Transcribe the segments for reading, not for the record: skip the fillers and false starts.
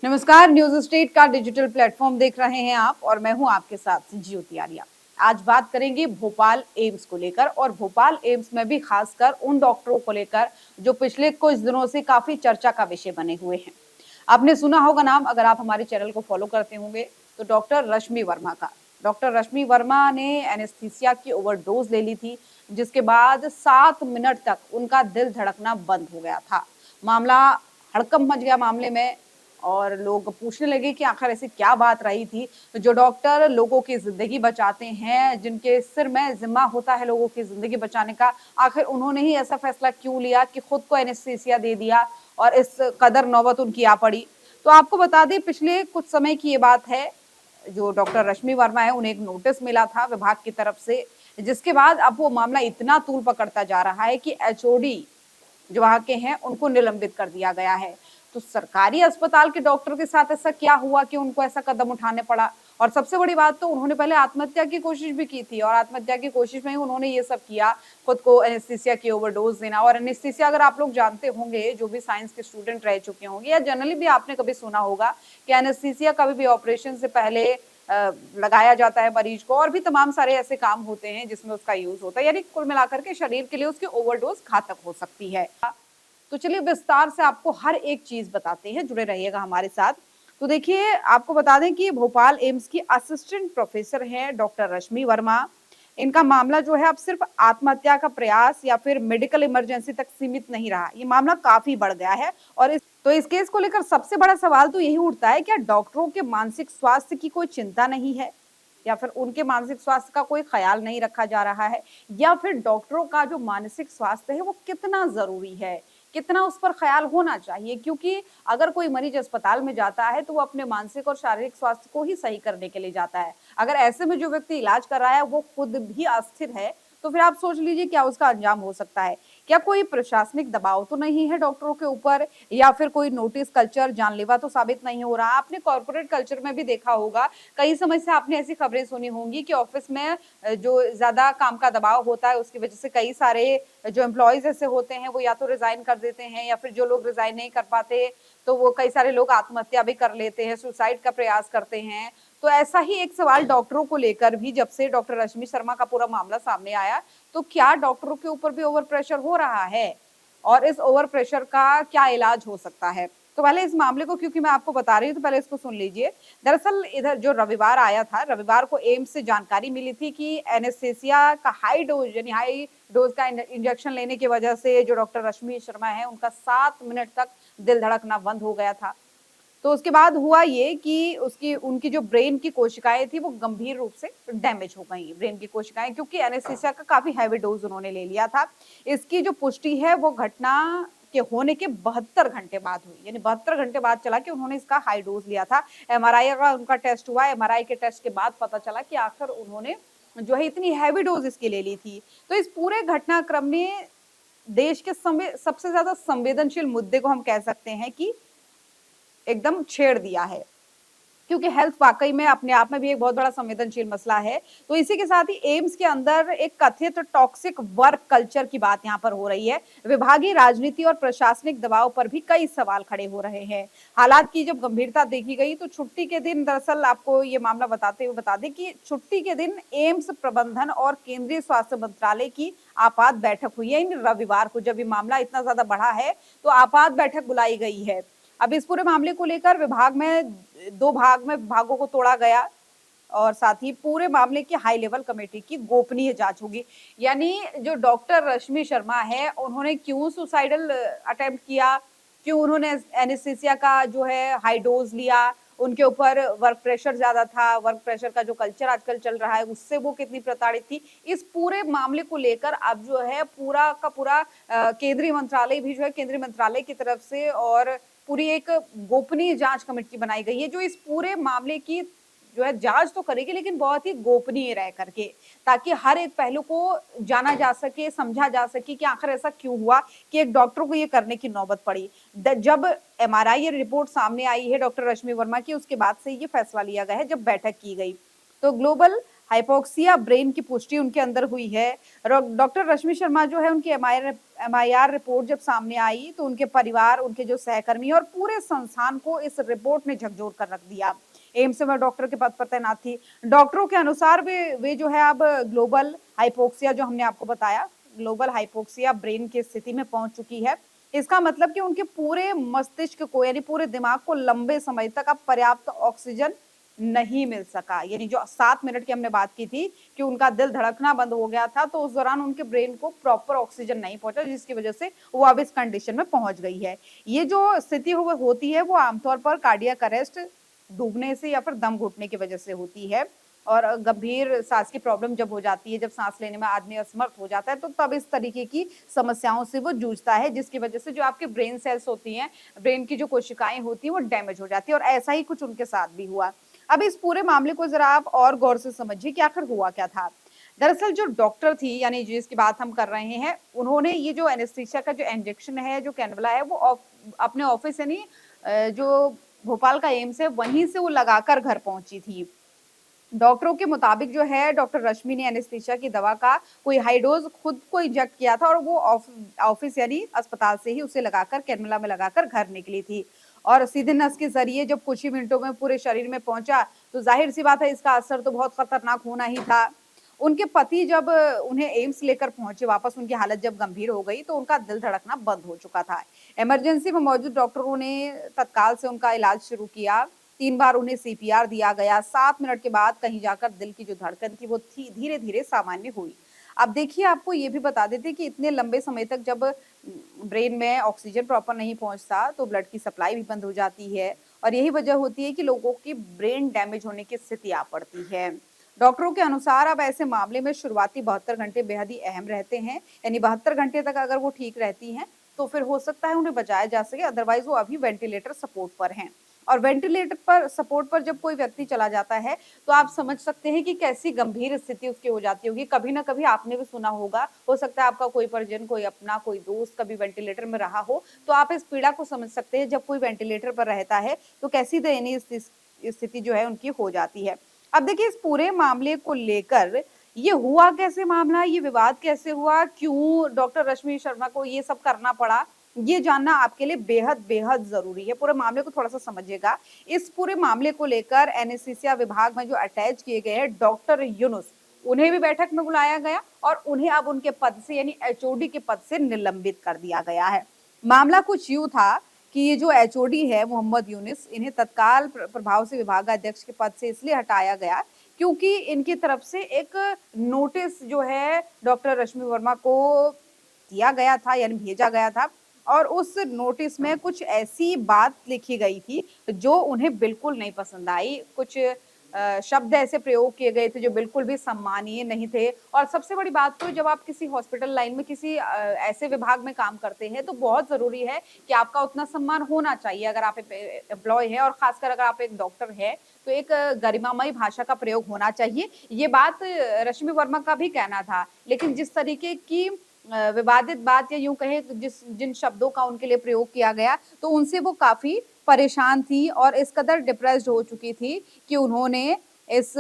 नमस्कार, news state का digital platform देख रहे हैं आप और मैं हूं आपके साथ ज्योति आर्या। आज बात करेंगे भोपाल एम्स को लेकर और भोपाल एम्स में भी खासकर उन डॉक्टरों को लेकर जो पिछले कुछ दिनों से काफी चर्चा का विषय बने हुए हैं। आपने सुना होगा नाम, अगर आप हमारे चैनल को फॉलो करते होंगे तो डॉक्टर रश्मि वर्मा का। डॉक्टर रश्मि वर्मा ने एनेस्थीसिया की ओवरडोज ले ली थी, जिसके बाद 7 मिनट तक उनका दिल धड़कना बंद हो गया था। मामला हड़कंप मच गया मामले में और लोग पूछने लगे कि आखिर ऐसी क्या बात रही थी। तो जो डॉक्टर लोगों की जिंदगी बचाते हैं, जिनके सिर में जिम्मा होता है लोगों की जिंदगी बचाने का, आखिर उन्होंने ही ऐसा फैसला क्यों लिया कि खुद को एनेस्थीसिया दे दिया और इस कदर नौबत उनकी आ पड़ी। तो आपको बता दें, पिछले कुछ समय की ये बात है, जो डॉक्टर रश्मि वर्मा है उन्हें एक नोटिस मिला था विभाग की तरफ से, जिसके बाद अब वो मामला इतना तूल पकड़ता जा रहा है कि एचओडी जो वहां के हैं उनको निलंबित कर दिया गया है। तो सरकारी अस्पताल के डॉक्टर के साथ ऐसा क्या हुआ कि उनको ऐसा कदम उठाने पड़ा। और सबसे बड़ी बात, तो उन्होंने पहले आत्महत्या की कोशिश भी की थी और आत्महत्या की कोशिश में ही उन्होंने ये सब किया, खुद को एनेस्थीसिया की ओवरडोज देना। और एनेस्थीसिया अगर आप लोग जानते होंगे, जो भी साइंस के स्टूडेंट रह चुके होंगे या जनरली भी आपने कभी सुना होगा कि एनेस्थीसिया कभी भी ऑपरेशन से पहले लगाया जाता है मरीज को, और भी तमाम सारे ऐसे काम होते हैं जिसमें उसका यूज होता है, यानी कुल मिलाकर के शरीर के लिए उसकी ओवरडोज घातक हो सकती है। तो चलिए विस्तार से आपको हर एक चीज बताते हैं, जुड़े रहिएगा हमारे साथ। तो देखिए, आपको बता दें कि भोपाल एम्स की असिस्टेंट प्रोफेसर हैं डॉक्टर रश्मि वर्मा। इनका मामला जो है अब सिर्फ आत्महत्या का प्रयास या फिर मेडिकल इमरजेंसी तक सीमित नहीं रहा, ये मामला काफी बढ़ गया है। और इस केस को लेकर सबसे बड़ा सवाल तो यही उठता है, क्या डॉक्टरों के मानसिक स्वास्थ्य की कोई चिंता नहीं है, या फिर उनके मानसिक स्वास्थ्य का कोई ख्याल नहीं रखा जा रहा है, या फिर डॉक्टरों का जो मानसिक स्वास्थ्य है वो कितना जरूरी है, कितना उस पर ख्याल होना चाहिए। क्योंकि अगर कोई मरीज अस्पताल में जाता है तो वो अपने मानसिक और शारीरिक स्वास्थ्य को ही सही करने के लिए जाता है। अगर ऐसे में जो व्यक्ति इलाज कर रहा है वो खुद भी अस्थिर है, तो फिर आप सोच लीजिए क्या उसका अंजाम हो सकता है। क्या कोई प्रशासनिक दबाव तो नहीं है डॉक्टरों के ऊपर, या फिर कोई नोटिस कल्चर जानलेवा तो साबित नहीं हो रहा। आपने कॉर्पोरेट कल्चर में भी देखा होगा, कई समय से आपने ऐसी खबरें सुनी होंगी कि ऑफिस में जो ज्यादा काम का दबाव होता है उसकी वजह से कई सारे जो एम्प्लॉयज ऐसे होते हैं वो या तो रिजाइन कर देते हैं, या फिर जो लोग रिजाइन नहीं कर पाते तो वो कई सारे लोग आत्महत्या भी कर लेते हैं, सुसाइड का प्रयास करते हैं। तो ऐसा ही एक सवाल डॉक्टरों को लेकर भी, जब से डॉक्टर रश्मि शर्मा का पूरा मामला सामने आया, तो क्या डॉक्टरों के ऊपर भी ओवर प्रेशर हो रहा है और इस ओवर प्रेशर का क्या इलाज हो सकता है। तो पहले इस मामले को, क्योंकि मैं आपको बता रही हूँ, तो पहले इसको सुन लीजिए। दरअसल इधर जो रविवार आया था, रविवार को एम्स से जानकारी मिली थी कि एनेस्थेसिया का हाई डोज, यानी हाई डोज का इंजेक्शन लेने की वजह से जो डॉक्टर रश्मि शर्मा है उनका 7 मिनट तक दिल धड़कना बंद हो गया था। तो उसके बाद हुआ ये कि उनकी जो ब्रेन की कोशिकाएं थी वो गंभीर रूप से डैमेज हो गई, ब्रेन की कोशिकाएं, क्योंकि एनेस्थीसिया का काफी हैवी डोज उन्होंने ले लिया था। इसकी जो पुष्टि है वो घटना के होने के 72 घंटे बाद हुई, यानी 72 घंटे बाद चला कि उन्होंने इसका हाई डोज लिया था। एमआरआई का उनका टेस्ट हुआ, एमआरआई के टेस्ट के बाद पता चला कि आखिर उन्होंने जो है इतनी हैवी डोज इसकी ले ली थी। तो इस पूरे घटनाक्रम ने देश के सबसे ज्यादा संवेदनशील मुद्दे को हम कह सकते हैं कि एकदम छेड़ दिया है, क्योंकि हेल्थ वाकई में अपने आप में भी एक बहुत बड़ा संवेदनशील मसला है। तो इसी के साथ ही एम्स के अंदर एक कथित टॉक्सिक वर्क कल्चर की बात यहाँ पर हो रही है। विभागीय राजनीति और प्रशासनिक दबाव पर भी कई सवाल खड़े हो रहे हैं। हालात की जब गंभीरता देखी गई तो छुट्टी के दिन, दरअसल आपको ये मामला बताते हुए बता दें कि छुट्टी के दिन एम्स प्रबंधन और केंद्रीय स्वास्थ्य मंत्रालय की आपात बैठक हुई है। इन रविवार को जब ये मामला इतना ज्यादा बढ़ा है तो आपात बैठक बुलाई गई है। अब इस पूरे मामले को लेकर विभाग में दो विभागों को तोड़ा गया और साथ ही पूरे मामले की हाई लेवल कमेटी की गोपनीय जांच होगी। यानी जो डॉक्टर रश्मि शर्मा है उन्होंने क्यों सुसाइडल अटेम्प्ट किया, क्यों उन्होंने एनेस्थीसिया का जो है हाई डोज लिया, उनके ऊपर वर्क प्रेशर ज्यादा था, वर्क प्रेशर का जो कल्चर आजकल चल रहा है उससे वो कितनी प्रताड़ित थी, इस पूरे मामले को लेकर अब जो है पूरा का पूरा केंद्रीय मंत्रालय भी जो है, केंद्रीय मंत्रालय की तरफ से और पूरी एक गोपनीय जांच कमेटी बनाई गई है जो इस पूरे मामले की जो है जांच तो करेगी, लेकिन बहुत ही गोपनीय रह करके, ताकि हर एक पहलू को जाना जा सके, समझा जा सके कि आखिर ऐसा क्यों हुआ कि एक डॉक्टर को ये करने की नौबत पड़ी। जब एमआरआई रिपोर्ट सामने आई है डॉक्टर रश्मि वर्मा की, उसके बाद से ये फैसला लिया गया है जब बैठक की गई। तो ग्लोबल हाइपोक्सिया ब्रेन की पुष्टि उनके अंदर हुई है। डॉक्टर रश्मि शर्मा जो है उनकी एमआईआर रिपोर्ट जब सामने आई तो उनके परिवार, उनके जो सहकर्मी और पूरे संस्थान को इस रिपोर्ट ने झकझोर कर रख दिया। एम्स में डॉक्टर के पद पर तैनात थी। डॉक्टरों के अनुसार वे जो है अब ग्लोबल हाइपोक्सिया, जो हमने आपको बताया, ग्लोबल हाइपोक्सिया ब्रेन की स्थिति में पहुंच चुकी है। इसका मतलब कि उनके पूरे मस्तिष्क को यानी पूरे दिमाग को लंबे समय तक अब पर्याप्त ऑक्सीजन नहीं मिल सका। यानी जो 7 मिनट की हमने बात की थी कि उनका दिल धड़कना बंद हो गया था, तो उस दौरान उनके ब्रेन को प्रॉपर ऑक्सीजन नहीं पहुंचा, जिसकी वजह से वो अब इस कंडीशन में पहुंच गई है। ये जो स्थिति होती है वो आमतौर पर कार्डियक अरेस्ट, डूबने से या फिर दम घुटने की वजह से होती है। और गंभीर सांस की प्रॉब्लम जब हो जाती है, जब सांस लेने में आदमी असमर्थ हो जाता है, तो तब इस तरीके की समस्याओं से वो जूझता है, जिसकी वजह से जो आपके ब्रेन सेल्स होती हैं, ब्रेन की जो कोशिकाएं होती हैं, वो डैमेज हो जाती है। और ऐसा ही कुछ उनके साथ भी हुआ। अब इस पूरे मामले को जरा आप और गौर से समझिए कि आखिर हुआ क्या था। दरअसल जो डॉक्टर थी, यानी जिसकी बात हम कर रहे हैं, उन्होंने ये जो एनेस्थीसिया का जो इंजेक्शन है, जो कैनुला है, वो अपने ऑफिस यानी जो भोपाल का एम्स है, वहीं से वो लगाकर घर पहुंची थी। डॉक्टरों के मुताबिक जो है, डॉक्टर रश्मि ने एनेस्थीसिया की दवा का कोई हाई डोज खुद को इंजेक्ट किया था और वो ऑफिस यानी अस्पताल से ही उसे लगाकर, कैनुला में लगाकर घर निकली थी। और सीधे नस के जरिए जब कुछ ही मिनटों में पूरे शरीर में पहुंचा, तो जाहिर सी बात है इसका असर तो बहुत खतरनाक होना ही था। उनके पति जब उन्हें एम्स लेकर पहुंचे वापस, उनकी हालत जब गंभीर हो गई, तो उनका दिल धड़कना बंद हो चुका था। इमरजेंसी में मौजूद डॉक्टरों ने तत्काल से उनका इलाज शुरू किया। 3 बार उन्हें सीपीआर दिया गया। 7 मिनट के बाद कहीं जाकर दिल की जो धड़कन थी वो धीरे-धीरे सामान्य हुई। अब देखिए, आपको ये भी बता देते कि इतने लंबे समय तक जब ब्रेन में ऑक्सीजन प्रॉपर नहीं पहुंचता, तो ब्लड की सप्लाई भी बंद हो जाती है और यही वजह होती है कि लोगों की ब्रेन डैमेज होने की स्थिति आ पड़ती है। डॉक्टरों के अनुसार अब ऐसे मामले में शुरुआती 72 घंटे बेहद ही अहम रहते हैं। यानी 72 घंटे तक अगर वो ठीक रहती हैं, तो फिर हो सकता है उन्हें बचाया जा सके, अदरवाइज वो अभी वेंटिलेटर सपोर्ट पर हैं। और वेंटिलेटर पर सपोर्ट पर जब कोई व्यक्ति चला जाता है, तो आप समझ सकते हैं कि कैसी गंभीर स्थिति उसकी हो जाती होगी। कभी ना कभी आपने भी सुना होगा, हो सकता है आपका कोई परिजन, कोई अपना, कोई दोस्त कभी वेंटिलेटर में रहा हो, तो आप इस पीड़ा को समझ सकते हैं। जब कोई वेंटिलेटर पर रहता है, तो कैसी दयनीय स्थिति जो है उनकी हो जाती है। अब देखिए, इस पूरे मामले को लेकर ये हुआ कैसे मामला, ये विवाद कैसे हुआ, क्यों डॉक्टर रश्मि शर्मा को ये सब करना पड़ा, ये जानना आपके लिए बेहद बेहद जरूरी है। पूरे मामले को थोड़ा सा समझिएगा। इस पूरे मामले को लेकर एनेस्थीसिया विभाग में जो अटैच किए गए हैं डॉक्टर यूनुस, उन्हें भी बैठक में बुलाया गया और उन्हें अब उनके पद से यानी एचओडी के पद से निलंबित कर दिया गया है। मामला कुछ यूं था कि ये जो एचओडी है मोहम्मद यूनिस, इन्हें तत्काल प्रभाव से विभागाध्यक्ष के पद से इसलिए हटाया गया क्योंकि इनकी तरफ से एक नोटिस जो है डॉक्टर रश्मि वर्मा को दिया गया था, यानी भेजा गया था। और उस नोटिस में कुछ ऐसी बात लिखी गई थी जो उन्हें बिल्कुल नहीं पसंद आई। कुछ शब्द ऐसे प्रयोग किए गए थे जो बिल्कुल भी सम्मानीय नहीं थे। और सबसे बड़ी बात, तो जब आप किसी हॉस्पिटल लाइन में किसी ऐसे विभाग में काम करते हैं, तो बहुत जरूरी है कि आपका उतना सम्मान होना चाहिए। अगर आप एम्प्लॉय है और खासकर अगर आप एक डॉक्टर है, तो एक गरिमामयी भाषा का प्रयोग होना चाहिए। ये बात रश्मि वर्मा का भी कहना था। लेकिन जिस तरीके की विवादित बात, या यूं कहे जिन शब्दों का उनके लिए प्रयोग किया गया, तो उनसे वो काफी परेशान थी और इस कदर डिप्रेस्ड हो चुकी थी कि उन्होंने इस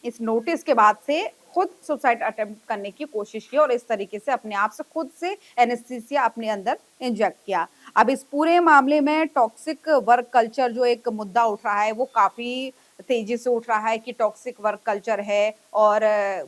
इस नोटिस के बाद से खुद सुसाइड अटेम्प्ट करने की कोशिश की और इस तरीके से अपने आप से खुद से एनेस्थीसिया अपने अंदर इंजेक्ट किया। अब इस पूरे मामले में टॉक्सिक वर्क कल्चर जो एक मुद्दा उठ रहा है, वो काफी तेजी से उठ रहा है कि टॉक्सिक वर्क कल्चर है। और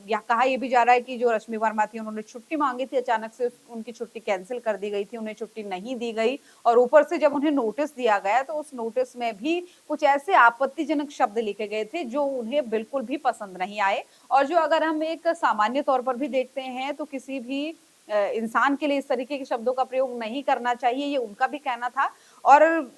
यह कहा यह भी जा रहा है कि जो रश्मि वर्मा थी, उन्होंने छुट्टी मांगी थी, अचानक से उनकी छुट्टी कैंसिल कर दी गई थी, उन्हें छुट्टी नहीं दी गई। और ऊपर से जब उन्हें नोटिस दिया गया, तो उस नोटिस में भी कुछ ऐसे आपत्तिजनक शब्द लिखे गए थे जो उन्हें बिल्कुल भी पसंद नहीं आए। और जो अगर हम एक सामान्य तौर पर भी देखते हैं, तो किसी भी इंसान के लिए इस तरीके के शब्दों का प्रयोग नहीं करना चाहिए, ये उनका भी कहना था। और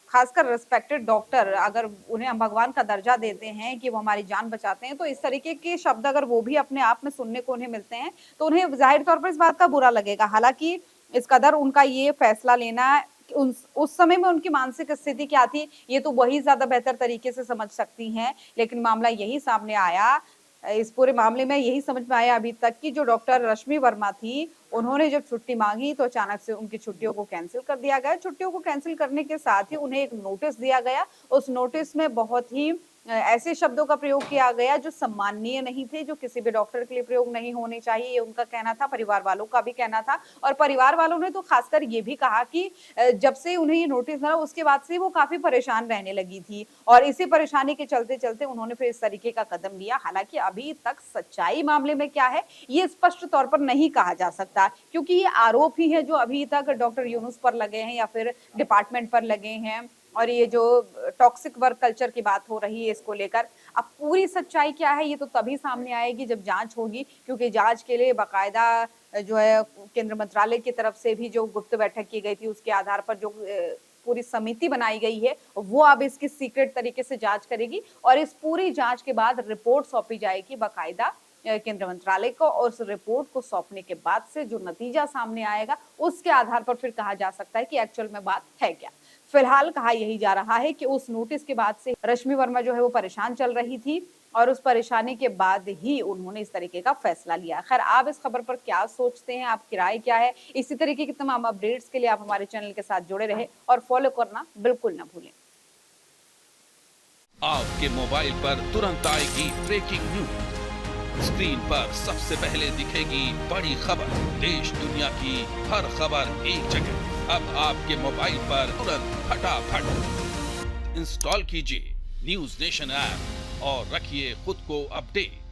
खासकर रिस्पेक्टेड डॉक्टर, अगर उन्हें हम भगवान का दर्जा देते हैं कि वो हमारी जान बचाते हैं, तो इस तरीके के शब्द अगर वो भी अपने आप में सुनने को उन्हें मिलते हैं, तो उन्हें जाहिर तौर पर इस बात का बुरा लगेगा। हालांकि इस कदर उनका ये फैसला लेना, उस समय में उनकी मानसिक स्थिति क्या थी, ये तो वही ज्यादा बेहतर तरीके से समझ सकती हैं। लेकिन मामला यही सामने आया, इस पूरे मामले में यही समझ में आया अभी तक कि जो डॉक्टर रश्मि वर्मा थी, उन्होंने जब छुट्टी मांगी, तो अचानक से उनकी छुट्टियों को कैंसिल कर दिया गया। छुट्टियों को कैंसिल करने के साथ ही उन्हें एक नोटिस दिया गया। उस नोटिस में बहुत ही ऐसे शब्दों का प्रयोग किया गया जो सम्माननीय नहीं थे, जो किसी भी डॉक्टर के लिए प्रयोग नहीं होने चाहिए, ये उनका कहना था, परिवार वालों का भी कहना था। और परिवार वालों ने तो खासकर ये भी कहा कि जब से उन्हें ये नोटिस मिला उसके बाद से वो काफ़ी परेशान रहने लगी थी और इसी परेशानी के चलते-चलते उन्होंने फिर इस तरीके का कदम लिया। हालाँकि अभी तक सच्चाई मामले में क्या है, ये स्पष्ट तौर पर नहीं कहा जा सकता क्योंकि ये आरोप ही है जो अभी तक डॉक्टर यूनुस पर लगे हैं या फिर डिपार्टमेंट पर लगे हैं। और ये जो टॉक्सिक वर्क कल्चर की बात हो रही है इसको लेकर, अब पूरी सच्चाई क्या है ये तो तभी सामने आएगी जब जाँच होगी क्योंकि जाँच के लिए बाकायदा जो है केंद्र मंत्रालय की तरफ से भी जो गुप्त बैठक की गई थी उसके आधार पर जो पूरी समिति बनाई गई है, वो अब इसकी सीक्रेट तरीके से जाँच करेगी और इस पूरी जाँच के बाद रिपोर्ट सौंपी जाएगी बाकायदा केंद्र मंत्रालय को और उस रिपोर्ट को सौंपने के बाद से जो नतीजा सामने आएगा, उसके आधार पर फिर कहा जा सकता है कि एक्चुअल में बात है क्या। फिलहाल कहा यही जा रहा है कि उस नोटिस के बाद से रश्मि वर्मा जो है वो परेशान चल रही थी और उस परेशानी के बाद ही उन्होंने इस तरीके का फैसला लिया। खैर आप इस खबर पर क्या सोचते हैं, आपकी राय क्या है? इसी तरीके की तमाम अपडेट्स के लिए आप हमारे चैनल के साथ जुड़े रहे और फॉलो करना बिल्कुल ना भूलें। आपके मोबाइल पर तुरंत आएगी ब्रेकिंग न्यूज। स्क्रीन पर सबसे पहले दिखेगी बड़ी खबर। देश दुनिया की हर खबर एक जगह। अब आपके मोबाइल पर तुरंत फटाफट इंस्टॉल कीजिए न्यूज नेशन ऐप और रखिए खुद को अपडेट।